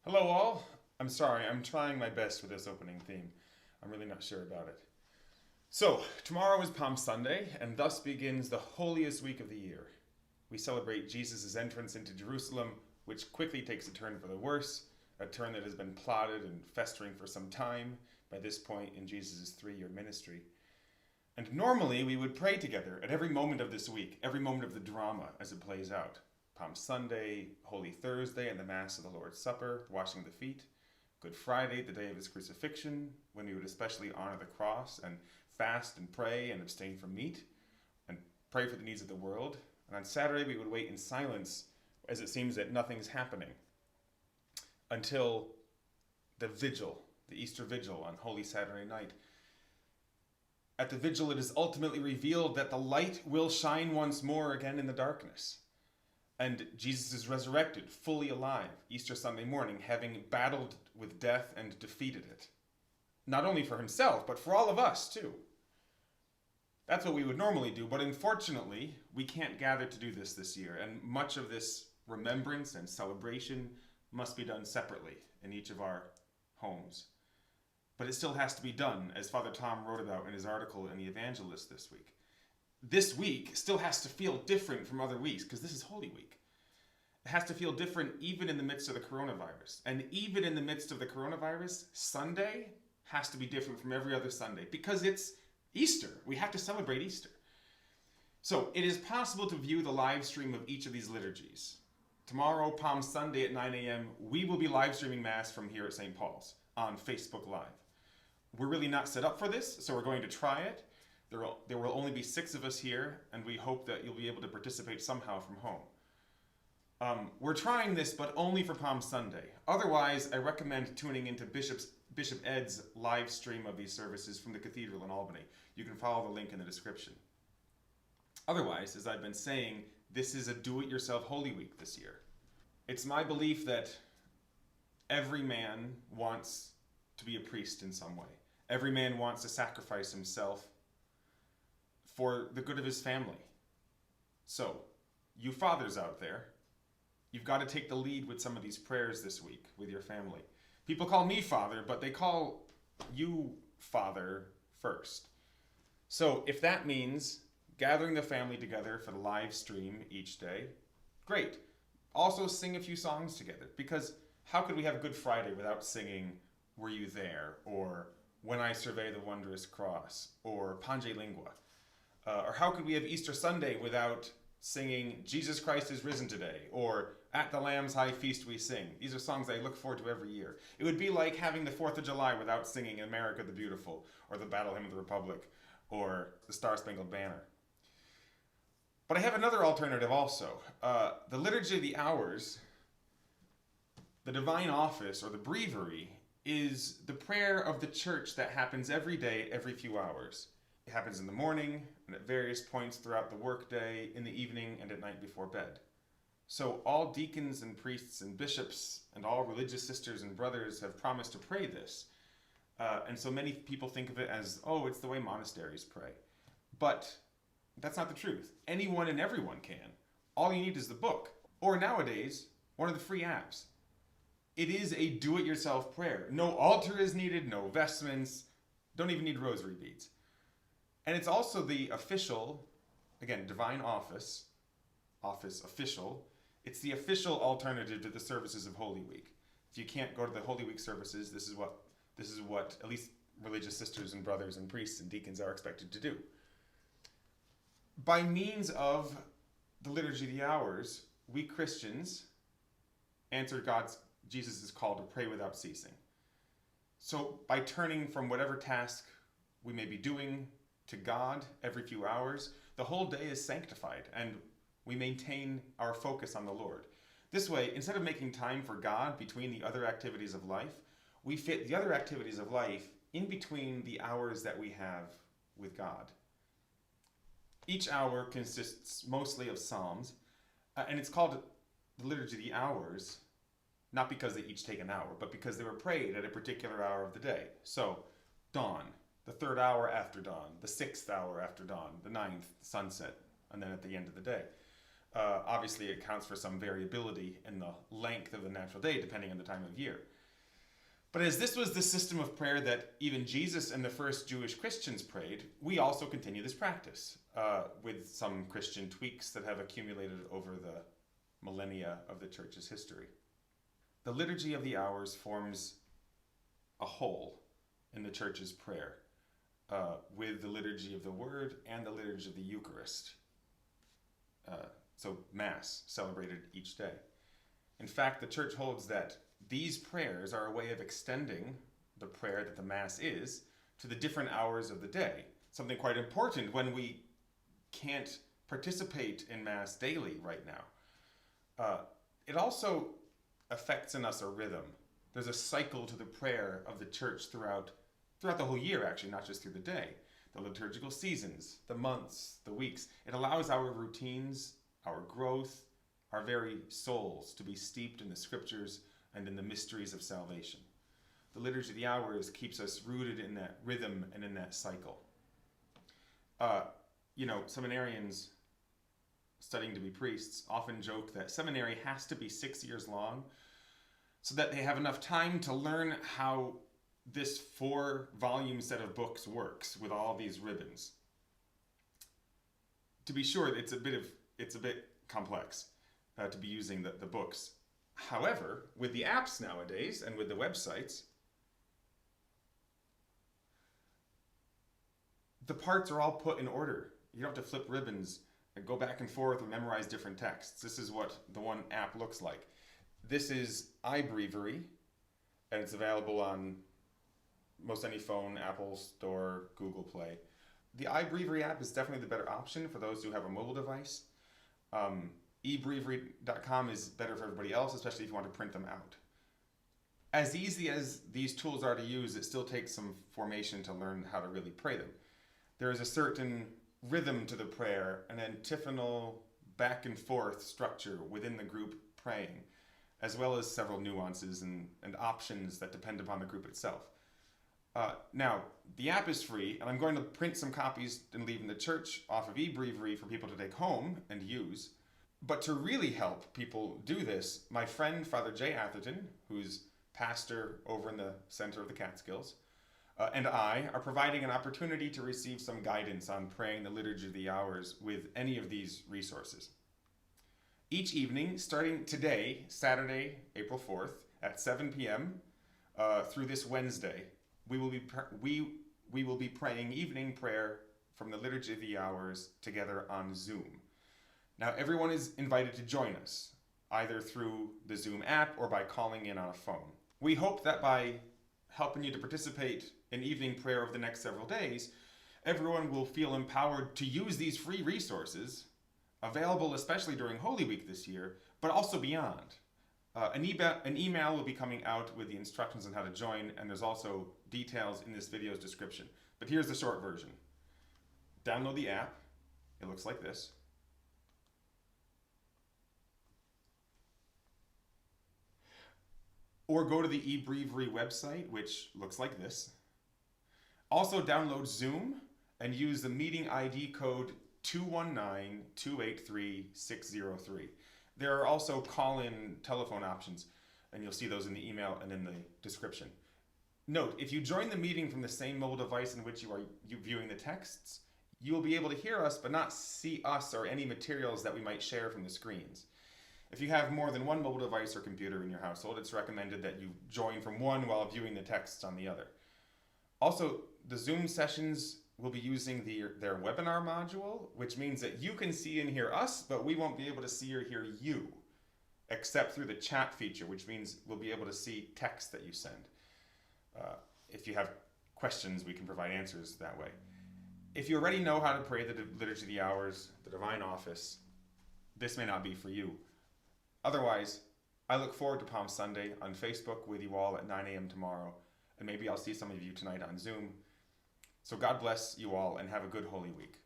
Hello, all. I'm sorry, I'm trying my best with this opening theme. I'm really not sure about it. So, tomorrow is Palm Sunday, and thus begins the holiest week of the year. We celebrate Jesus' entrance into Jerusalem, which quickly takes a turn for the worse, a turn that has been plotted and festering for some time by this point in Jesus' 3 year ministry. And normally we would pray together at every moment of this week, every moment of the drama as it plays out. Palm Sunday, Holy Thursday, and the Mass of the Lord's Supper, washing the feet. Good Friday, the day of his crucifixion, when we would especially honor the cross and fast and pray and abstain from meat and pray for the needs of the world. And on Saturday, we would wait in silence as it seems that nothing's happening until the vigil, the Easter vigil on Holy Saturday night. At the vigil, it is ultimately revealed that the light will shine once more again in the darkness. And Jesus is resurrected, fully alive, Easter Sunday morning, having battled with death and defeated it. Not only for himself, but for all of us, too. That's what we would normally do, but unfortunately, we can't gather to do this year, and much of this remembrance and celebration must be done separately in each of our homes. But it still has to be done, as Father Tom wrote about in his article in the Evangelist this week. This week still has to feel different from other weeks, because this is Holy Week. It has to feel different even in the midst of the coronavirus. And even in the midst of the coronavirus, Sunday has to be different from every other Sunday, because it's Easter. We have to celebrate Easter. So it is possible to view the live stream of each of these liturgies. Tomorrow, Palm Sunday at 9 a.m., we will be live streaming Mass from here at St. Paul's on Facebook Live. We're really not set up for this, so we're going to try it. There will only be 6 of us here, and we hope that you'll be able to participate somehow from home. We're trying this, but only for Palm Sunday. Otherwise, I recommend tuning into Bishop Ed's live stream of these services from the cathedral in Albany. You can follow the link in the description. Otherwise, as I've been saying, this is a do-it-yourself Holy Week this year. It's my belief that every man wants to be a priest in some way. Every man wants to sacrifice himself for the good of his family. So, you fathers out there, you've got to take the lead with some of these prayers this week with your family. People call me father, but they call you father first. So, if that means gathering the family together for the live stream each day, great. Also sing a few songs together, because how could we have Good Friday without singing Were You There? Or When I Survey the Wondrous Cross? Or Pange Lingua? Or how could we have Easter Sunday without singing Jesus Christ is Risen Today? Or At the Lamb's High Feast We Sing? These are songs I look forward to every year. It would be like having the 4th of July without singing America the Beautiful, or the Battle Hymn of the Republic, or the Star Spangled Banner. But I have another alternative also. The Liturgy of the Hours, the Divine Office, or the Breviary, is the prayer of the Church that happens every day, every few hours. It happens in the morning, and at various points throughout the workday, in the evening, and at night before bed. So all deacons and priests and bishops and all religious sisters and brothers have promised to pray this. And so many people think of it as, oh, it's the way monasteries pray. But that's not the truth. Anyone and everyone can. All you need is the book. Or nowadays, one of the free apps. It is a do-it-yourself prayer. No altar is needed, no vestments, don't even need rosary beads. And it's also the official, again, Divine Office official, it's the official alternative to the services of Holy Week. If you can't go to the Holy Week services, this is what at least religious sisters and brothers and priests and deacons are expected to do. By means of the Liturgy of the Hours, we Christians answer Jesus' call to pray without ceasing. So by turning from whatever task we may be doing to God every few hours, the whole day is sanctified, and we maintain our focus on the Lord. This way, instead of making time for God between the other activities of life, we fit the other activities of life in between the hours that we have with God. Each hour consists mostly of psalms, and it's called the Liturgy of the Hours, not because they each take an hour, but because they were prayed at a particular hour of the day. So, dawn, the 3rd hour after dawn, the 6th hour after dawn, the 9th, sunset, and then at the end of the day. Obviously, it accounts for some variability in the length of the natural day, depending on the time of year. But as this was the system of prayer that even Jesus and the first Jewish Christians prayed, we also continue this practice with some Christian tweaks that have accumulated over the millennia of the church's history. The Liturgy of the Hours forms a whole in the church's prayer with the Liturgy of the Word and the Liturgy of the Eucharist. So Mass, celebrated each day. In fact, the church holds that these prayers are a way of extending the prayer that the Mass is to the different hours of the day. Something quite important when we can't participate in Mass daily right now. It also affects in us a rhythm. There's a cycle to the prayer of the church throughout the whole year, actually, not just through the day. The liturgical seasons, the months, the weeks. It allows our routines, our growth, our very souls to be steeped in the scriptures and in the mysteries of salvation. The Liturgy of the Hours keeps us rooted in that rhythm and in that cycle. Seminarians studying to be priests often joke that seminary has to be 6 years long so that they have enough time to learn how this 4-volume set of books works with all these ribbons. To be sure, it's a bit complex to be using the books. However, with the apps nowadays and with the websites, the parts are all put in order. You don't have to flip ribbons and go back and forth and memorize different texts. This is what the one app looks like. This is iBreviary, and it's available on most any phone, Apple Store, Google Play. The iBreviary app is definitely the better option for those who have a mobile device. eBreviary.com is better for everybody else, especially if you want to print them out. As easy as these tools are to use, it still takes some formation to learn how to really pray them. There is a certain rhythm to the prayer, an antiphonal back and forth structure within the group praying, as well as several nuances and options that depend upon the group itself. Now, the app is free, and I'm going to print some copies and leave in the church off of eBreviary for people to take home and use. But to really help people do this, my friend Father Jay Atherton, who's pastor over in the center of the Catskills, and I are providing an opportunity to receive some guidance on praying the Liturgy of the Hours with any of these resources. Each evening, starting today, Saturday, April 4th, at 7 p.m. Through this Wednesday, we will be praying evening prayer from the Liturgy of the Hours together on Zoom. Now, everyone is invited to join us, either through the Zoom app or by calling in on a phone. We hope that by helping you to participate in evening prayer over the next several days, everyone will feel empowered to use these free resources, available especially during Holy Week this year, but also beyond. An email will be coming out with the instructions on how to join, and there's also details in this video's description. But here's the short version. Download the app. It looks like this. Or go to the eBreviary website, which looks like this. Also download Zoom and use the meeting ID code 219-283-603. There are also call-in telephone options, and you'll see those in the email and in the description. Note, if you join the meeting from the same mobile device in which you are viewing the texts, you will be able to hear us but not see us or any materials that we might share from the screens. If you have more than one mobile device or computer in your household, it's recommended that you join from one while viewing the texts on the other. Also, the Zoom sessions will be using their webinar module, which means that you can see and hear us, but we won't be able to see or hear you, except through the chat feature, which means we'll be able to see text that you send. If you have questions, we can provide answers that way. If you already know how to pray the Liturgy of the Hours, the Divine Office, this may not be for you. Otherwise, I look forward to Palm Sunday on Facebook with you all at 9 a.m. tomorrow, and maybe I'll see some of you tonight on Zoom. So God bless you all and have a good Holy Week.